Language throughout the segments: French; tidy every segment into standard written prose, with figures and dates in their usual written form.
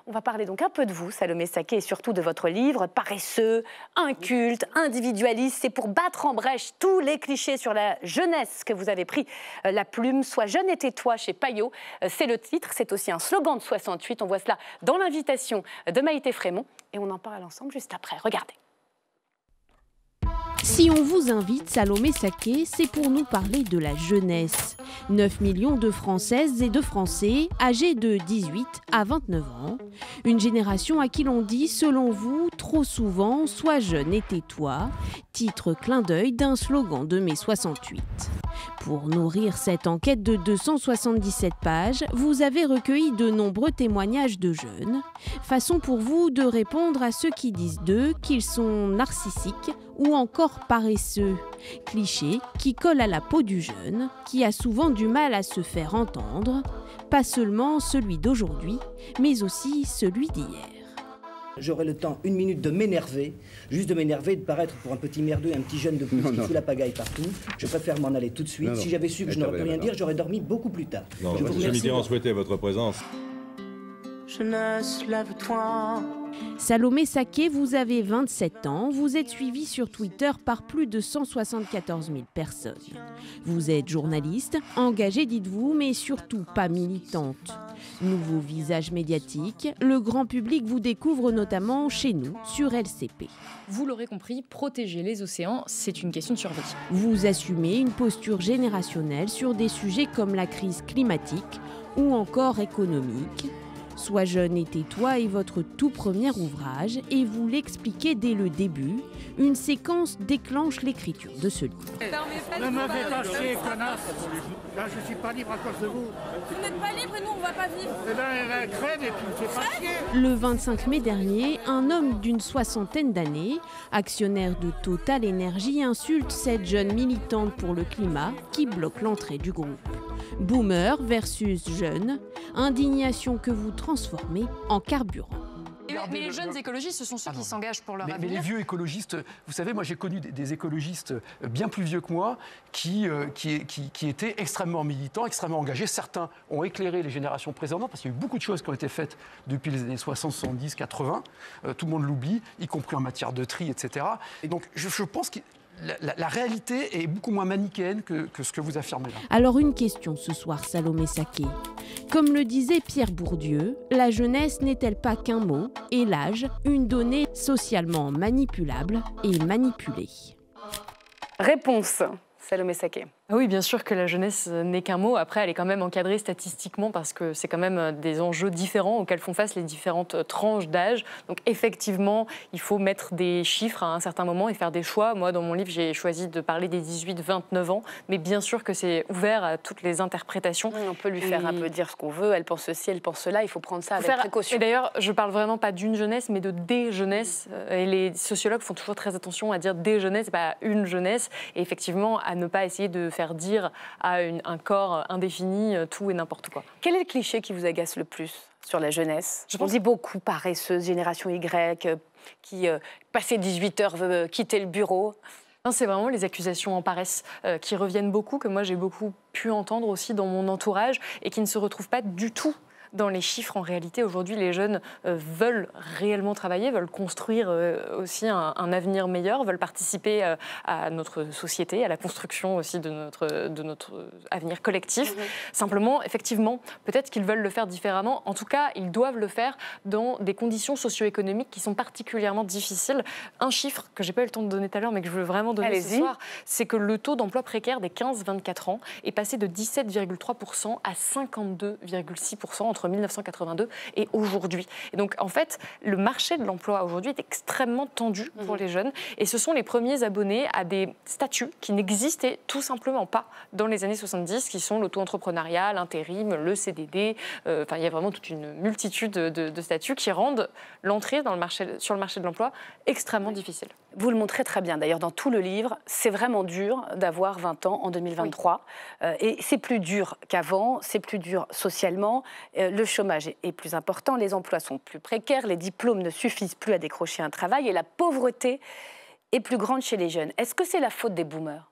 On va parler donc un peu de vous, Salomé Saké, et surtout de votre livre, paresseux, inculte, individualiste. C'est pour battre en brèche tous les clichés sur la jeunesse que vous avez pris la plume. Sois jeune et tais-toi chez Payot. C'est le titre, c'est aussi un slogan de 68. On voit cela dans l'invitation de Maïté Frémont. Et on en parle ensemble juste après. Regardez. Si on vous invite, Salomé Saké, c'est pour nous parler de la jeunesse. 9 millions de Françaises et de Français âgés de 18 à 29 ans. Une génération à qui l'on dit, selon vous, trop souvent, sois jeune et tais-toi. Titre clin d'œil d'un slogan de mai 68. Pour nourrir cette enquête de 277 pages, vous avez recueilli de nombreux témoignages de jeunes. Façon pour vous de répondre à ceux qui disent d'eux qu'ils sont narcissiques ou encore paresseux. Cliché qui colle à la peau du jeune, qui a souvent du mal à se faire entendre. Pas seulement celui d'aujourd'hui, mais aussi celui d'hier. J'aurai le temps, 1 minute, de m'énerver, juste de m'énerver, de paraître pour un petit merdeux, un petit jeune de plus qui fout la pagaille partout. Je préfère m'en aller tout de suite. Si j'avais su que je n'aurais pu rien dire, j'aurais dormi beaucoup plus tard. Non, je Mitterrand souhaitait votre présence. Jeunesse, lève-toi. Salomé Saké, vous avez 27 ans, vous êtes suivi sur Twitter par plus de 174 000 personnes. Vous êtes journaliste, engagée dites-vous, mais surtout pas militante. Nouveau visage médiatique, le grand public vous découvre notamment chez nous, sur LCP. Vous l'aurez compris, protéger les océans, c'est une question de survie. Vous assumez une posture générationnelle sur des sujets comme la crise climatique ou encore économique. Sois jeune et tais-toi est votre tout premier ouvrage et vous l'expliquez dès le début. Une séquence déclenche l'écriture de ce livre. Ne me faites pas chier, connasse. Là, je suis pas libre à cause de vous. Vous n'êtes pas libre et nous, on va pas vivre. Eh ben, crève et puis me fais pas chier. Le 25 mai dernier, un homme d'une soixantaine d'années, actionnaire de Total Énergie, insulte cette jeune militante pour le climat qui bloque l'entrée du groupe. Boomer versus jeune, indignation que vous transformez en carburant. Mais les jeunes écologistes, ce sont ceux qui s'engagent pour leur avenir. Mais les vieux écologistes, vous savez, moi j'ai connu des écologistes bien plus vieux que moi qui étaient extrêmement militants, extrêmement engagés. Certains ont éclairé les générations précédentes parce qu'il y a eu beaucoup de choses qui ont été faites depuis les années 60, 70, 80. Tout le monde l'oublie, y compris en matière de tri, etc. Et donc je pense que la réalité est beaucoup moins manichéenne que ce que vous affirmez là. Alors une question ce soir, Salomé Saké. Comme le disait Pierre Bourdieu, la jeunesse n'est-elle pas qu'un mot et l'âge, une donnée socialement manipulable et manipulée? Réponse, Salomé Saké. Oui, bien sûr que la jeunesse n'est qu'un mot. Après, elle est quand même encadrée statistiquement parce que c'est quand même des enjeux différents auxquels font face les différentes tranches d'âge. Donc effectivement, il faut mettre des chiffres à un certain moment et faire des choix. Moi, dans mon livre, j'ai choisi de parler des 18-29 ans. Mais bien sûr que c'est ouvert à toutes les interprétations. Oui, on peut lui faire un peu dire ce qu'on veut. Elle pense ceci, elle pense cela. Il faut prendre ça avec précaution. Et d'ailleurs, je parle vraiment pas d'une jeunesse, mais de des jeunesses. Et les sociologues font toujours très attention à dire des jeunesses, pas une jeunesse. Et effectivement, à ne pas essayer de faire dire à un corps indéfini tout et n'importe quoi. Quel est le cliché qui vous agace le plus sur la jeunesse? On dit beaucoup paresseuse, génération Y, qui, passé 18 heures, veut quitter le bureau. C'est vraiment les accusations en paresse qui reviennent beaucoup, que moi j'ai beaucoup pu entendre aussi dans mon entourage et qui ne se retrouvent pas du tout dans les chiffres. En réalité, aujourd'hui, les jeunes veulent réellement travailler, veulent construire aussi un avenir meilleur, veulent participer à notre société, à la construction aussi de notre avenir collectif. Simplement, effectivement, peut-être qu'ils veulent le faire différemment. En tout cas, ils doivent le faire dans des conditions socio-économiques qui sont particulièrement difficiles. Un chiffre que je n'ai pas eu le temps de donner tout à l'heure, mais que je veux vraiment donner ce soir, c'est que le taux d'emploi précaire des 15-24 ans est passé de 17,3% à 52,6% entre 1982 et aujourd'hui. Et donc, en fait, le marché de l'emploi aujourd'hui est extrêmement tendu pour les jeunes. Et ce sont les premiers abonnés à des statuts qui n'existaient tout simplement pas dans les années 70, qui sont l'auto-entrepreneuriat, l'intérim, le CDD. Enfin, il y a vraiment toute une multitude de statuts qui rendent l'entrée sur le marché de l'emploi extrêmement difficile. Vous le montrez très bien, d'ailleurs, dans tout le livre. C'est vraiment dur d'avoir 20 ans en 2023. Et c'est plus dur qu'avant, c'est plus dur socialement. Le chômage est plus important, les emplois sont plus précaires, les diplômes ne suffisent plus à décrocher un travail et la pauvreté est plus grande chez les jeunes. Est-ce que c'est la faute des boomers ?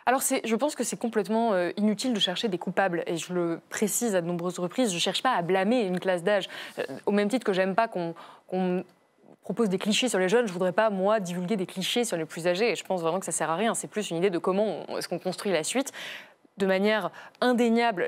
Alors, je pense que c'est complètement inutile de chercher des coupables. Et je le précise à de nombreuses reprises, je ne cherche pas à blâmer une classe d'âge. Au même titre que j'aime pas qu'on propose des clichés sur les jeunes, je ne voudrais pas, moi, divulguer des clichés sur les plus âgés. Et je pense vraiment que ça ne sert à rien. C'est plus une idée de comment est-ce qu'on construit la suite. De manière indéniable,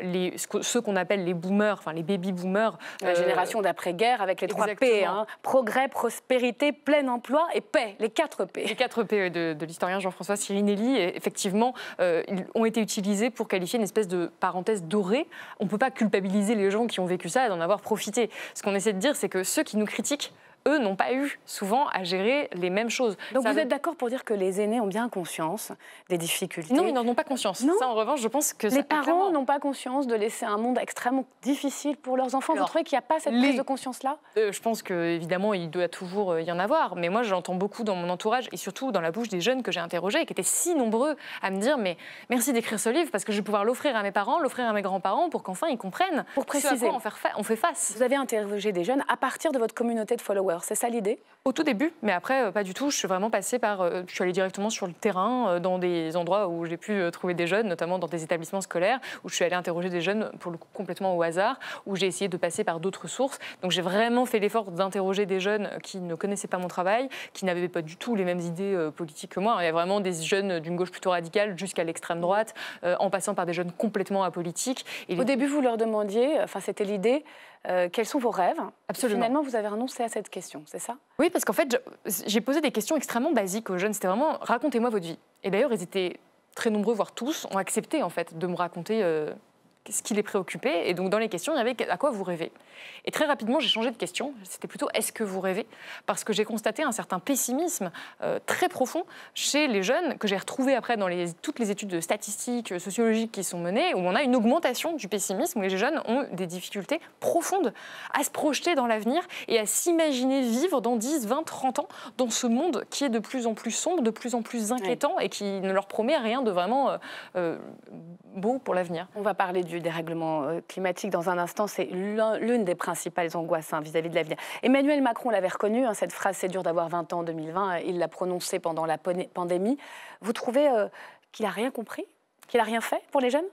ceux qu'on appelle les boomers, enfin les baby-boomers... La génération d'après-guerre avec les 3 P, hein, progrès, prospérité, plein emploi et paix, les 4 P. Les 4 P de l'historien Jean-François Sirinelli, effectivement, ils ont été utilisés pour qualifier une espèce de parenthèse dorée. On ne peut pas culpabiliser les gens qui ont vécu ça et d'en avoir profité. Ce qu'on essaie de dire, c'est que ceux qui nous critiquent, eux n'ont pas eu souvent à gérer les mêmes choses. Donc vous êtes d'accord pour dire que les aînés ont bien conscience des difficultés? Non, ils n'en ont pas conscience. Non. Ça, en revanche, je pense que... Les parents n'ont pas conscience de laisser un monde extrêmement difficile pour leurs enfants. Vous trouvez qu'il n'y a pas cette prise de conscience-là? Je pense qu'évidemment, il doit toujours y en avoir. Mais moi, j'entends beaucoup dans mon entourage et surtout dans la bouche des jeunes que j'ai interrogés et qui étaient si nombreux à me dire « mais merci d'écrire ce livre parce que je vais pouvoir l'offrir à mes parents, l'offrir à mes grands-parents pour qu'enfin ils comprennent pour préciser, ce à quoi on fait face. » Vous avez interrogé des jeunes à partir de votre communauté de followers, c'est ça l'idée? Au tout début, mais après, pas du tout. Je suis vraiment passée par... je suis allée directement sur le terrain, dans des endroits où j'ai pu trouver des jeunes, notamment dans des établissements scolaires, où je suis allée interroger des jeunes, pour le coup, complètement au hasard, où j'ai essayé de passer par d'autres sources. Donc j'ai vraiment fait l'effort d'interroger des jeunes qui ne connaissaient pas mon travail, qui n'avaient pas du tout les mêmes idées politiques que moi. Il y a vraiment des jeunes d'une gauche plutôt radicale jusqu'à l'extrême droite, en passant par des jeunes complètement apolitiques. Au début, vous leur demandiez, enfin c'était l'idée, quels sont vos rêves? Absolument. Finalement, vous avez renoncé à cette question, c'est ça? Oui, parce qu'en fait, j'ai posé des questions extrêmement basiques aux jeunes. C'était vraiment, racontez-moi votre vie. Et d'ailleurs, ils étaient très nombreux, voire tous, ont accepté en fait de me raconter ce qui les préoccupait. Et donc, dans les questions, il y avait à quoi vous rêvez. Et très rapidement, j'ai changé de question. C'était plutôt est-ce que vous rêvez? Parce que j'ai constaté un certain pessimisme très profond chez les jeunes, que j'ai retrouvé après dans toutes les études statistiques, sociologiques qui sont menées, où on a une augmentation du pessimisme, où les jeunes ont des difficultés profondes à se projeter dans l'avenir et à s'imaginer vivre dans 10, 20, 30 ans dans ce monde qui est de plus en plus sombre, de plus en plus inquiétant et qui ne leur promet rien de vraiment beau pour l'avenir. On va parler du dérèglement climatique dans un instant. C'est l'une des principales angoisses vis-à-vis de l'avenir. Emmanuel Macron l'avait reconnu, cette phrase « c'est dur d'avoir 20 ans en 2020 », il l'a prononcée pendant la pandémie. Vous trouvez qu'il n'a rien compris? Qu'il n'a rien fait pour les jeunes?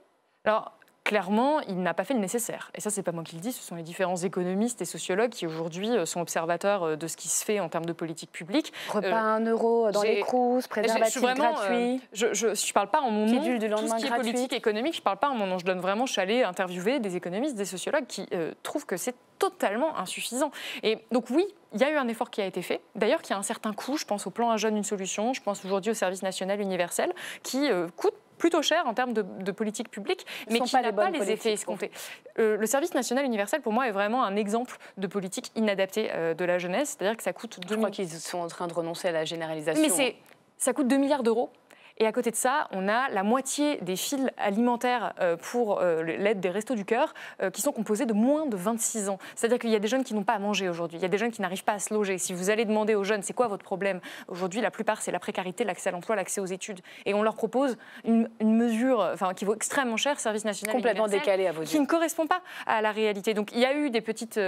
Alors, clairement, il n'a pas fait le nécessaire. Et ça, c'est pas moi qui le dis, ce sont les différents économistes et sociologues qui aujourd'hui sont observateurs de ce qui se fait en termes de politique publique. Repas à 1 euro dans les Crous, préservatifs gratuits. Je parle pas en mon nom. Pilule du lendemain tout ce qui est politique économique, je parle pas en mon nom. Je suis allée interviewer des économistes, des sociologues qui trouvent que c'est totalement insuffisant. Et donc oui, il y a eu un effort qui a été fait. D'ailleurs, qui a un certain coût. Je pense au plan Un jeune, une solution. Je pense aujourd'hui au service national universel qui coûte plutôt cher en termes de politique publique, mais qui n'a pas les effets escomptés. Le service national universel, pour moi, est vraiment un exemple de politique inadaptée de la jeunesse. C'est-à-dire que ça coûte... Je crois qu'ils sont en train de renoncer à la généralisation. Mais ça coûte 2 milliards d'euros. Et à côté de ça, on a la moitié des fils alimentaires pour l'aide des Restos du Cœur qui sont composés de moins de 26 ans. C'est-à-dire qu'il y a des jeunes qui n'ont pas à manger aujourd'hui. Il y a des jeunes qui n'arrivent pas à se loger. Si vous allez demander aux jeunes, c'est quoi votre problème? Aujourd'hui, la plupart, c'est la précarité, l'accès à l'emploi, l'accès aux études. Et on leur propose une mesure qui vaut extrêmement cher, service national complètement décalé à vos yeux, qui ne correspond pas à la réalité. Donc il y a eu des petites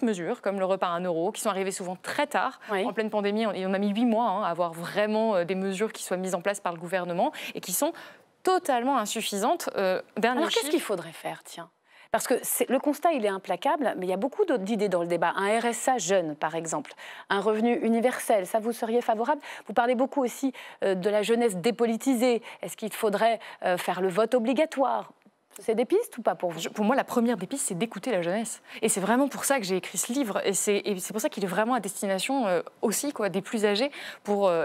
mesures, comme le repas à 1 euro, qui sont arrivées souvent très tard, en pleine pandémie. Et on a mis 8 mois à avoir vraiment des mesures qui soient mises en place par le gouvernement et qui sont totalement insuffisantes. Alors qu'est-ce qu'il faudrait faire, tiens? Parce que le constat, il est implacable, mais il y a beaucoup d'idées dans le débat. Un RSA jeune, par exemple, un revenu universel, ça vous seriez favorable? Vous parlez beaucoup aussi de la jeunesse dépolitisée. Est-ce qu'il faudrait faire le vote obligatoire? C'est des pistes ou pas pour vous? Pour moi, la première des pistes, c'est d'écouter la jeunesse. Et c'est vraiment pour ça que j'ai écrit ce livre. Et c'est pour ça qu'il est vraiment à destination aussi des plus âgés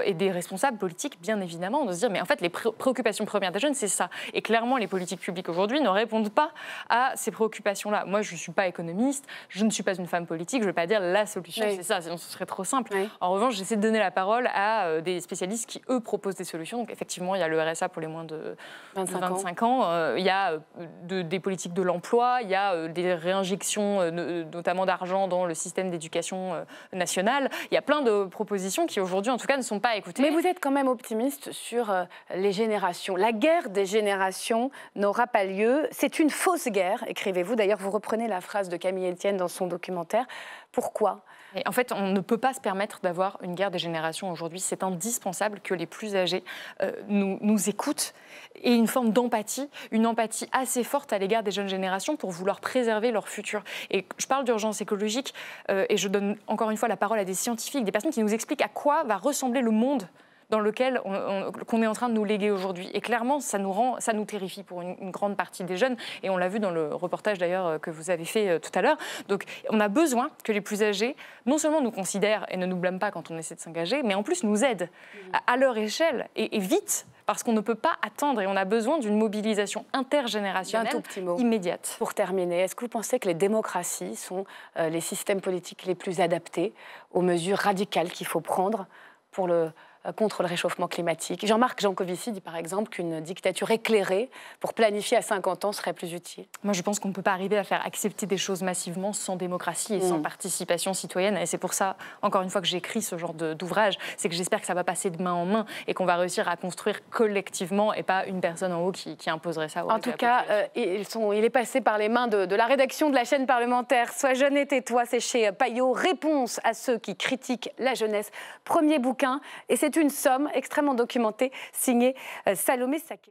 et des responsables politiques, bien évidemment, de se dire, mais en fait, les préoccupations premières des jeunes, c'est ça. Et clairement, les politiques publiques aujourd'hui ne répondent pas à ces préoccupations-là. Moi, je ne suis pas économiste, je ne suis pas une femme politique, je ne vais pas dire la solution, c'est ça, sinon ce serait trop simple. En revanche, j'essaie de donner la parole à des spécialistes qui, eux, proposent des solutions. Donc effectivement, il y a le RSA pour les moins de 25 ans. Il y a des politiques de l'emploi, il y a des réinjections, notamment d'argent dans le système d'éducation nationale. Il y a plein de propositions qui aujourd'hui, en tout cas, ne sont pas écoutées. Mais vous êtes quand même optimiste sur les générations. La guerre des générations n'aura pas lieu. C'est une fausse guerre, écrivez-vous. D'ailleurs, vous reprenez la phrase de Camille Etienne dans son documentaire. Pourquoi ? Et en fait, on ne peut pas se permettre d'avoir une guerre des générations aujourd'hui. C'est indispensable que les plus âgés nous écoutent et une forme d'empathie, une empathie assez forte à l'égard des jeunes générations pour vouloir préserver leur futur. Et je parle d'urgence écologique et je donne encore une fois la parole à des scientifiques, des personnes qui nous expliquent à quoi va ressembler le monde dans lequel qu'on est en train de nous léguer aujourd'hui. Et clairement, ça nous terrifie pour une grande partie des jeunes. Et on l'a vu dans le reportage d'ailleurs que vous avez fait tout à l'heure. Donc on a besoin que les plus âgés, non seulement nous considèrent et ne nous blâment pas quand on essaie de s'engager, mais en plus nous aident à leur échelle et vite. Parce qu'on ne peut pas attendre et on a besoin d'une mobilisation intergénérationnelle immédiate. Pour terminer, est-ce que vous pensez que les démocraties sont les systèmes politiques les plus adaptés aux mesures radicales qu'il faut prendre contre le réchauffement climatique? Jean-Marc Jancovici dit par exemple qu'une dictature éclairée pour planifier à 50 ans serait plus utile. Moi je pense qu'on ne peut pas arriver à faire accepter des choses massivement sans démocratie et sans participation citoyenne. Et c'est pour ça, encore une fois, que j'écris ce genre d'ouvrage. C'est que j'espère que ça va passer de main en main et qu'on va réussir à construire collectivement et pas une personne en haut qui imposerait ça. En tout cas, il est passé par les mains de la rédaction de la chaîne parlementaire. Sois jeune et tais-toi, c'est chez Payot. Réponse à ceux qui critiquent la jeunesse. Premier bouquin. Et c'est une somme extrêmement documentée signée Salomé Saké.